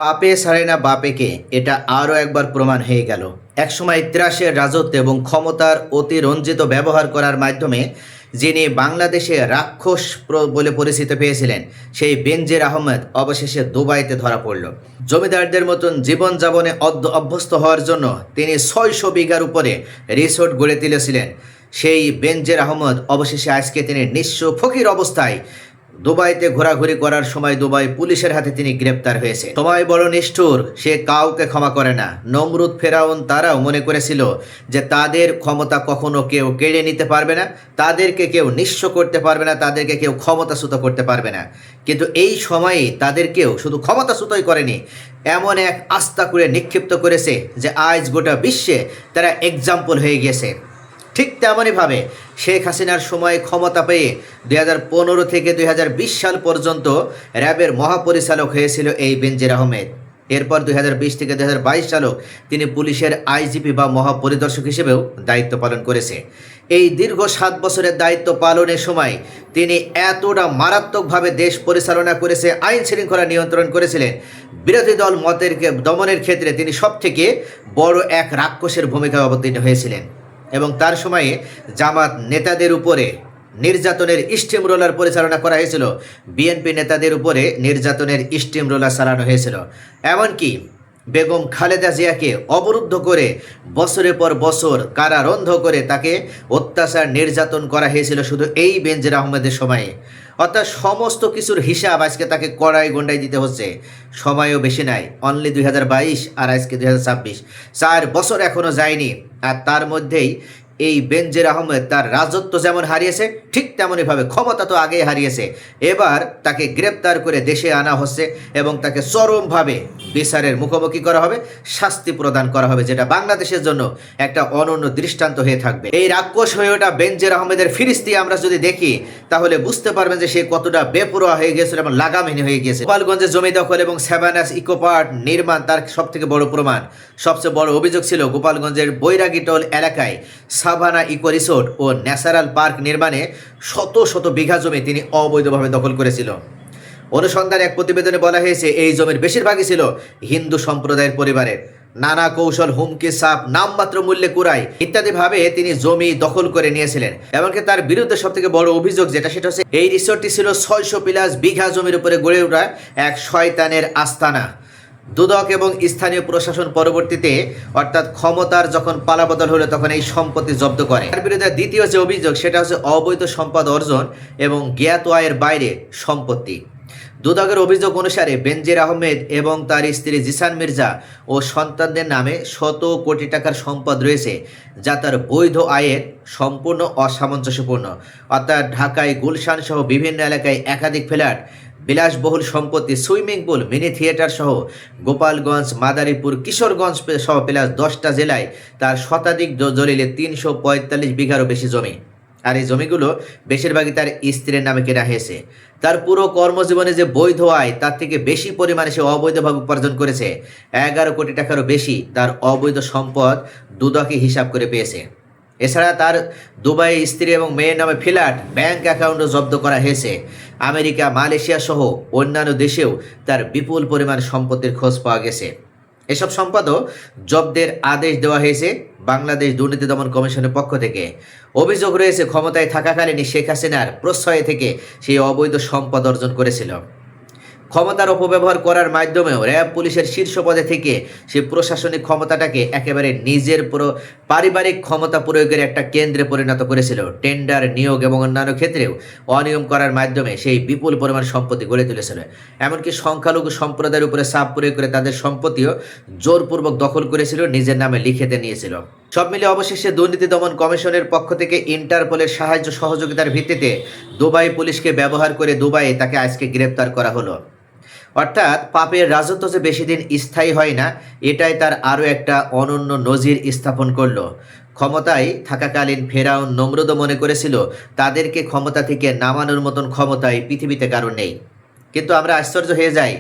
পাপে সারে না বাপেকে, এটা আরও একবার প্রমাণ হয়ে গেল। একসময় ত্রাসের রাজত্ব এবং ক্ষমতার অতিরঞ্জিত ব্যবহার করার মাধ্যমে যিনি বাংলাদেশে রাক্ষস বলে পরিচিতি পেয়েছিলেন, সেই বেনজির আহমেদ অবশেষে দুবাইতে ধরা পড়ল। জমিদারদের মতন জীবনযাপনে অভ্যস্ত হওয়ার জন্য তিনি 600 বিঘার উপরে রিসোর্ট গড়ে তুলেছিলেন। সেই বেনজির আহমেদ অবশেষে আজকে তিনি নিঃস্ব ফকির অবস্থায় দুবাইতে ঘোরাঘুরি করার সময় দুবাই পুলিশের হাতে তিনি গ্রেপ্তার হয়েছে। সময় বড় নিষ্ঠুর, সে কাউকে ক্ষমা করে না। নমরুদ, ফেরাউন তারাও মনে করেছিল যে তাদের ক্ষমতা কখনো কেউ কেড়ে নিতে পারবে না, তাদেরকে কেউ নিঃস্ব করতে পারবে না, তাদেরকে কেউ ক্ষমতাচ্যুত করতে পারবে না। কিন্তু এই সময়ে তাদেরকেও শুধু ক্ষমতাচ্যুতই করেনি, এমন এক আস্থা করে নিক্ষিপ্ত করেছে যে আজ গোটা বিশ্বে তারা এক্সাম্পল হয়ে গেছে। ঠিক তেমনইভাবে শেখ হাসিনার সময় ক্ষমতা পেয়ে 2015 থেকে 2020 সাল পর্যন্ত র্যাবের মহাপরিচালক হয়েছিল এই বেনজির আহমেদ। এরপর 2020 থেকে 2022 সালও তিনি পুলিশের আইজিপি বা মহাপরিদর্শক হিসেবেও দায়িত্ব পালন করেছে। এই দীর্ঘ 7 বছরের দায়িত্ব পালনের সময় তিনি এতটা মারাত্মকভাবে দেশ পরিচালনা করেছে, আইন শৃঙ্খলা নিয়ন্ত্রণ করেছিলেন। বিরোধী দল দমনের ক্ষেত্রে তিনি সবথেকে বড় এক রাক্ষসের ভূমিকায় অবতীর্ণ হয়েছিলেন এবং তার সময়ে জামাত নেতাদের উপরে নির্যাতনের স্টিম রোলার পরিচালনা করা হয়েছিল, বিএনপি নেতাদের উপরে নির্যাতনের স্টিম রোলার চালানো হয়েছিল। এমনকি বেগম খালেদা জিয়াকে অবরুদ্ধ করে বছরের পর বছর কারারুদ্ধ করে তাকে অত্যাচার নির্যাতন করা হয়েছিল শুধু এই বেনজির আহমেদের সময়ে। অর্থাৎ সমস্ত কিছুর হিসাব আজকে তাকে কড়াই গন্ডাই দিতে হচ্ছে। সময়ও বেশি নাই, অনলি 2022 আর আজকে 2026, 4 বছর এখনও যায়নি। আর তার মধ্যেই এই বেনজির আহমেদ তার রাজত্ব যেমন হারিয়েছে, ঠিক তেমনইভাবে ক্ষমতা তো আগেই হারিয়েছে। এবার তাকে গ্রেপ্তার করে দেশে আনা হচ্ছে এবং তাকে চরমভাবে বিচারের মুখোমুখি করা হবে, শাস্তি প্রদান করা হবে, যেটা বাংলাদেশের জন্য একটা অনন্য দৃষ্টান্ত হয়ে থাকবে। এই রাক্ষস হয়ে ওঠা বেনজির আহমেদের ফিরিস্তি আমরা যদি দেখি তাহলে বুঝতে পারবেন যে সে কতটা বেপরোয়া হয়ে গিয়েছিল এবং লাগামহীন হয়ে গিয়েছে। গোপালগঞ্জে জমি দখল এবং সেভানাস ইকো পার্ক নির্মাণ তার সবথেকে বড় প্রমাণ। সবচেয়ে বড় অভিযোগ ছিল গোপালগঞ্জের বৈরাগীটোল এলাকায় সাভানা ইকো রিসোর্ট ও ন্যাচারাল পার্ক নির্মাণে শত শত বিঘা জমি তিনি অবৈধভাবে দখল করেছিল। অনুসন্ধানে এক প্রতিবেদনে বলা হয়েছে এই জমির বেশিরভাগই ছিল হিন্দু সম্প্রদায়ের পরিবারের। নানা কৌশল, হুমকি, চাপ, নামমাত্র মূল্যে কুড়াই ইত্যাদিভাবে তিনি জমি দখল করে নিয়েছিলেন। এমনকি তার বিরুদ্ধে সবথেকে বড় অভিযোগ যেটা হচ্ছে এই রিসোর্টটি ছিল 600+ বিঘা জমির উপরে গড়ে ওঠা এক শয়তানের আস্তানা। দুদক এবং স্থানীয় প্রশাসন পরবর্তীতে অর্থাৎ ক্ষমতার যখন পালাবদল হলো তখন এই সম্পত্তি জব্দ করে। তার বিরুদ্ধে দ্বিতীয় যে অভিযোগ সেটা হচ্ছে অবৈধ সম্পদ অর্জন এবং জ্ঞাত আয়ের বাইরে সম্পত্তি। দুদকের অভিযোগ অনুসারে বেনজির আহমেদ এবং তার স্ত্রী জিসান মির্জা ও সন্তানদের নামে শত কোটি টাকার সম্পদ রয়েছে, যা তার বৈধ আয়ের সম্পূর্ণ অসামঞ্জস্যপূর্ণ। অর্থাৎ ঢাকায় গুলশান সহ বিভিন্ন এলাকায় একাধিক ফ্ল্যাট, বিলাসবহুল সম্পত্তি, সুইমিং পুল, মিনি থিয়েটার সহ গোপালগঞ্জ, মাদারীপুর, কিশোরগঞ্জ সহ প্লাস 10টা জেলায় তার শতাধিক দলিলে 345 বিঘারও বেশি জমি। আর এই জমিগুলো বেশিরভাগই তার স্ত্রীর নামে কেনা হয়েছে। তার পুরো কর্মজীবনে যে বৈধ আয় তার থেকে বেশি পরিমাণে সে অবৈধভাবে উপার্জন করেছে। 11 কোটি টাকারও বেশি তার অবৈধ সম্পদ দুদকে হিসাব করে পেয়েছে। এছাড়া তার দুবাই স্ত্রী এবং মেয়ের নামে ফ্ল্যাট, ব্যাংক অ্যাকাউন্টও জব্দ করা হয়েছে। আমেরিকা, মালয়েশিয়া সহ অন্যান্য দেশেও তার বিপুল পরিমাণ সম্পত্তির খোঁজ পাওয়া গেছে। এসব সম্পদও জব্দের আদেশ দেওয়া হয়েছে বাংলাদেশ দুর্নীতি দমন কমিশনের পক্ষ থেকে। অভিযোগ রয়েছে ক্ষমতায় থাকাকালীন শেখ হাসিনার প্রশ্রয় থেকে সেই অবৈধ সম্পদ অর্জন করেছিল। ক্ষমতার অপব্যবহার করার মাধ্যমেও র্যাব পুলিশের শীর্ষ পদে থেকে সেই প্রশাসনিক ক্ষমতাটাকে একেবারে নিজের পারিবারিক ক্ষমতা প্রয়োগের একটা কেন্দ্রে পরিণত করেছিল। টেন্ডার, নিয়োগ এবং অন্যান্য ক্ষেত্রেও অনিয়ম করার মাধ্যমে সেই বিপুল পরিমাণ সম্পত্তি গড়ে তুলেছিল। এমনকি সংখ্যালঘু সম্প্রদায়ের উপরে চাপ প্রয়োগ করে তাদের সম্পত্তিও জোরপূর্বক দখল করেছিল, নিজের নামে লিখেতে নিয়েছিল। সব মিলে অবশেষে দুর্নীতি দমন কমিশনের পক্ষ থেকে ইন্টারপোলের সাহায্য সহযোগিতার ভিত্তিতে দুবাই পুলিশকে ব্যবহার করে দুবাইয়ে তাকে আজকে গ্রেপ্তার করা হলো। অর্থাৎ পাপের রাজত্ব যে বেশি দিন স্থায়ী হয় না, এটাই তার আরও একটা অনন্য নজির স্থাপন করলো। ক্ষমতায় থাকাকালীন ফেরাউন, নমরুদও মনে করেছিল তাদেরকে ক্ষমতা থেকে নামানোর মতন ক্ষমতায় পৃথিবীতে কারণ নেই। কিন্তু আমরা আশ্চর্য হয়ে যাই,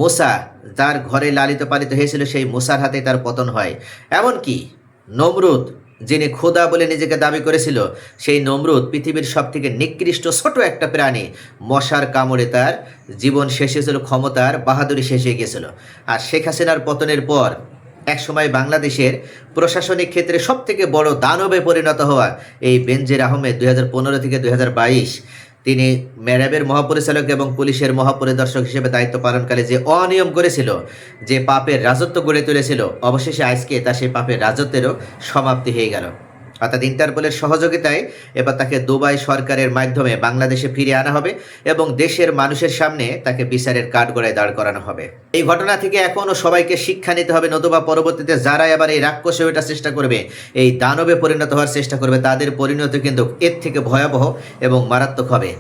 মুসা যার ঘরে লালিত পালিত হয়েছিল সেই মুসার হাতে তার পতন হয়। এমনকি নমরুদ যিনি খোদা বলে নিজেকে দাবি করেছিল, সেই নমরুদ পৃথিবীর সবথেকে নিকৃষ্ট ছোট একটা প্রাণী। মশার কামড়ে তার জীবন শেষ হয়েছিল, ক্ষমতার বাহাদুরি শেষ হয়ে গিয়েছিল। আর শেখ হাসিনার পতনের পর একসময় বাংলাদেশের প্রশাসনিক ক্ষেত্রে সবথেকে বড় দানবে পরিণত হওয়া এই বেনজির আহমেদ 2015 থেকে 2022 তিনি র্যাবের মহাপরিচালক এবং পুলিশের মহাপরিদর্শক হিসেবে দায়িত্ব পালনকালে যে অনিয়ম করেছিল, যে পাপের রাজত্ব গড়ে তুলেছিল, অবশেষে আজকে তার সেই পাপের রাজত্বেরও সমাপ্তি হয়ে গেল। অর্থাৎ ইন্টারপোলের সহযোগিতায় এবার তাকে দুবাই সরকারের মাধ্যমে বাংলাদেশে ফিরিয়ে আনা হবে এবং দেশের মানুষের সামনে তাকে বিচারের কাঠগড়ায় দাঁড় করানো হবে। এই ঘটনা থেকে এখনও সবাইকে শিক্ষা নিতে হবে, নতুবা পরবর্তীতে যারা এবার এই রাক্ষস হয়ে ওঠার চেষ্টা করবে, এই দানবে পরিণত হওয়ার চেষ্টা করবে, তাদের পরিণতি কিন্তু এর থেকে ভয়াবহ এবং মারাত্মক হবে।